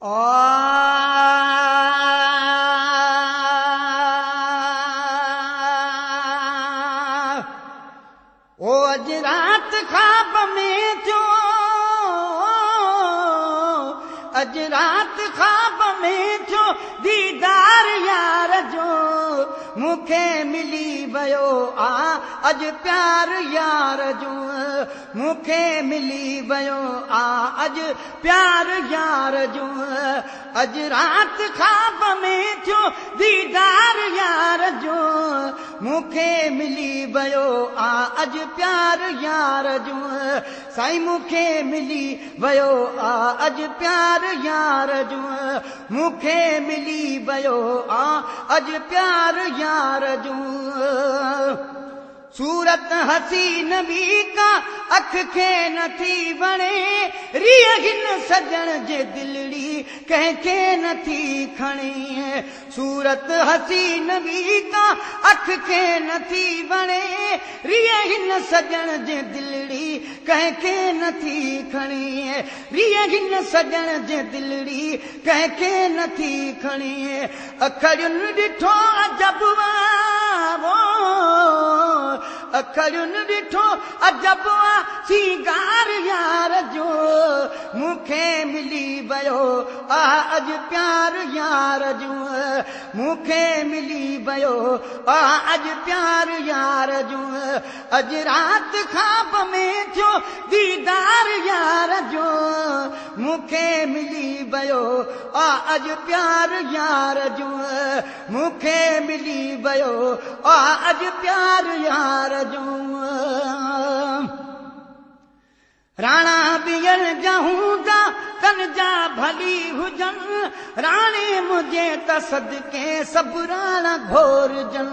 ओ अज रात ख्वाब में थियो, अज रात ख्वाब में थियो दीदार यार जो मूंखे मिली वियो आ अज प्यार यार जो मूंखे मिली वियो आ अज प्यार यार जो अज रात ख्वाब में थियो दीदार यार जो मूंखे मिली वियो आ अज प्यार यार जो साईं मूंखे मिली वियो आ अज प्यार यार जो मूंखे मिली वियो आ अज प्यार यार जो सूरत हसीन भी का अख खे नथी वणे रिय हिन सजण जे दिलड़ी कंहिंखे नथी खणे सूरत हसीन भी का अख खे नथी वणे रिय हिन सजण जे दिलड़ी कंहिंखे नथी खणे रिय हिन सजण जे दिलड़ी कंहिंखे नथी खणे अखड़ियुनि ॾिठो अजब अखड़ियुनि ॾिठो अजब सीगार यार जो मूंखे मिली वियो आ अज प्यार यार जो मूंखे मिली वियो आ अज प्यार यार जो अज रात ख्वाब में थियो दीदार यार जो मूंखे मिली वियो आ अज प्यार यार जो मूंखे मिली वियो आ अज प्यार यार जो राणा बियल जा हूंदा तन जा भली हुजन राणे मुझे त सदके सब राणा घोरजन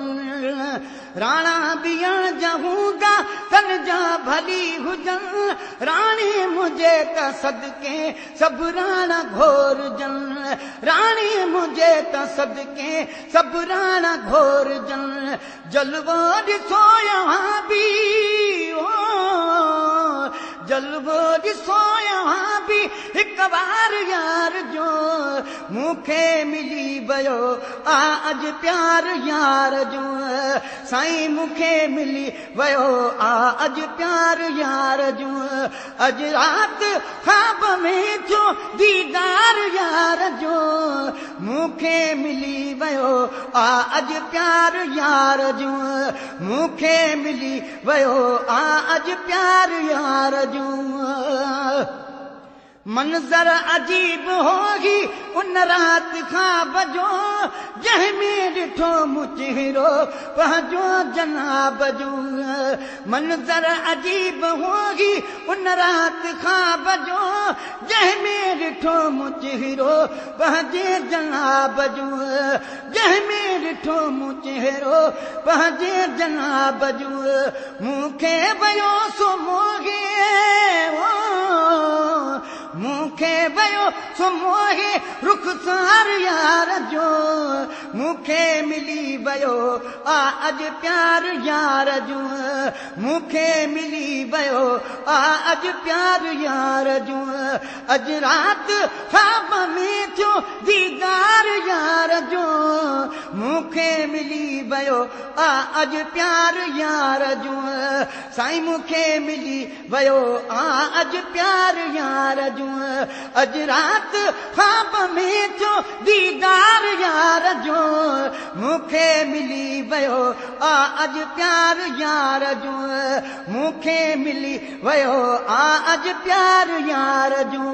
राणा बियल जा हूंदा तन जा भली हुजन राणे मुझे त सदके सब राणा घोरजन राणे मुझे त सदके सब राणा घोरजन जलवो ॾिसो यहां भी जलवो ॾिसो यहां भी हिक बार यार जो मूंखे मिली वियो आ अज प्यार यार जो साईं मूंखे मिली वियो आ अज प्यार यार जो अज रात ख्वाब में थियो दीदार यार जो मूंखे मिली वियो आ अज प्यार यार जो मूंखे मिली वियो आ अज प्यार यार जो मंजर अजीब होगी उन रात ख्वाब जो जंहिंमें ॾिठो मूं चेहरो पंहिंजो जनाब जो मंजर अजीब होगी उन रात ख्वाब जो जंहिंमें ॾिठो मूं चेहरो पंहिंजे जनाब जो जंहिंमें ॾिठो मूं चेहरो पंहिंजे जनाब जो मूंखे वियो सो मोहे मूंखे वियो सो मोहे रुखसार यार जो मूंखे मिली वियो आ अज प्यार यार जो मूंखे मिली वियो आ अज प्यार यार जो अज रात ख्वाब में थियो दीदार यार जो मूंखे मिली वियो आ अज प्यार यार जो साईं मूंखे मिली वियो आ अज प्यार यार जो अज रात ख्वाब में थियो दीदार यार जो मूंखे मिली वियो आ अज प्यार यार जो मूंखे मिली वियो आ अज प्यार यार जो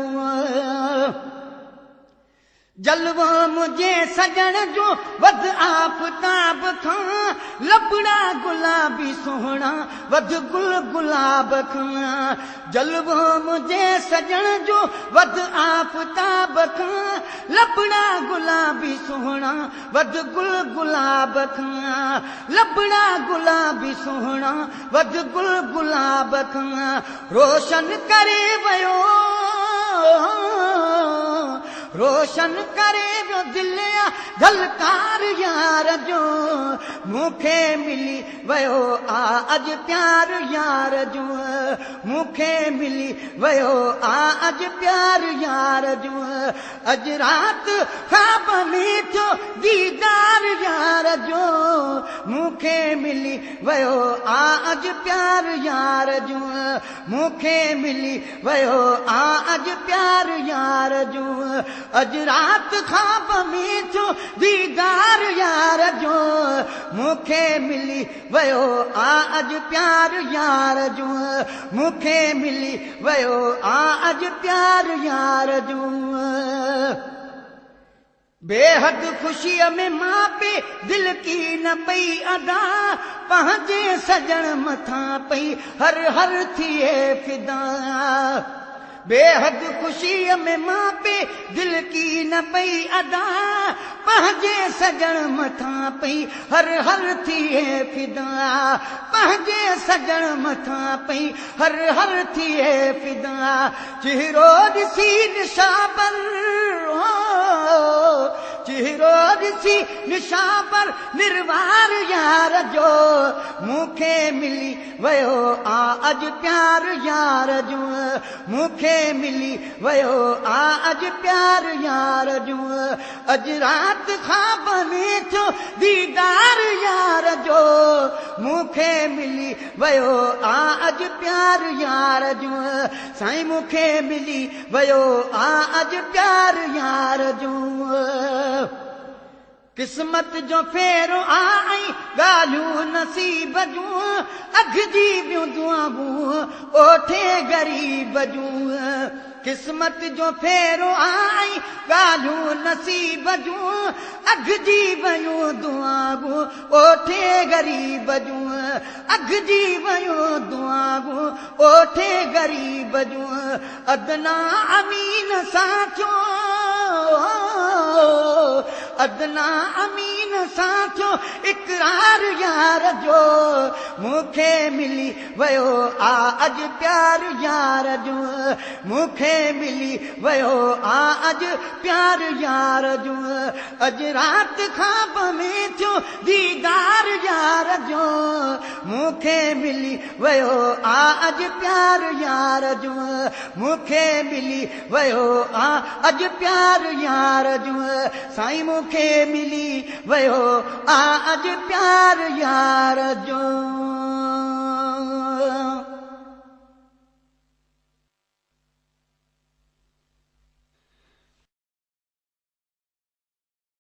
जलवो मुझे सजण जो वध आफताब खां लबड़ा गुलाबी सोहणा वध गुल गुलाब खां जलवो मुझे सजण जो वध आफताब खां लबड़ा गुलाबी सोहणा वध गुल गुलाब खां लबड़ा गुलाबी सोहणा वध गुल गुलाब खां रोशन करे वियो रोशन करे वियो दिलि या ढलकार यार जो मूंखे मिली वियो आ अॼु प्यार यार जो मूंखे मिली वियो आ अॼु प्यार यार जो अॼु राति ख्वाब में थियो दीदार यार जो मूंखे मिली वियो आ अॼु प्यार यार जो मूंखे मिली वियो आ अॼु प्यार यार जो अॼु राति ख्वाब में थियो दीदार यार जो मूंखे मिली वियो आ अॼु प्यार यार जो मूंखे मिली वियो आ अॼु प्यार यार जो बेहद ख़ुशीअ में मां पे दिल की न पई अदा पंहिंजे सजण मथां पई हर हर थिए फिदा बेहद ख़ुशीअ में मां पे दिल की न पई अदा पंहिंजे सजण मथां पई हर हर थिए फिदा पंहिंजे सजण मथां पई हर हर थिए फिदा चेहरो ॾिसी निशाबर चेहरो ॾिसी निशाबर निर्वार यार जो मूंखे मिली वियो आ अॼु प्यार यार जो मूंखे मिली वियो आ अॼु प्यार यार जो अॼु राति ख्वाब में थियो दीदार यार जो मूंखे मिली वियो आ अॼु प्यार यार जो साईं मूंखे मिली वियो आ अॼु प्यार यार जो किस्मत जो फेरो आई ॻाल्हियूं नसीब जूं अघिजी वियूं दुआऊं ओठे ग़रीब जूं किस्मत जो फेरो आई ॻाल्हियूं नसीब जूं अघिजी वियूं दुआऊं ओठे ग़रीब जूं अघिजी वियूं दुआऊं ओठे ग़रीब जूं अदना अमीन सां थियो अदना अमीन सां थियो इकरार यार जो मूंखे मिली वियो आ अॼु प्यार यार जो मूंखे मिली वियो आ अॼु प्यार यार जो अॼु राति ख्वाब में थियो दीदार यार जो मूंखे मिली वियो आ अॼु प्यार यार जो मूंखे मिली वियो आ अॼु प्यार यार जो साईं मूंखे मिली वियो आ अॼु प्यार यार जो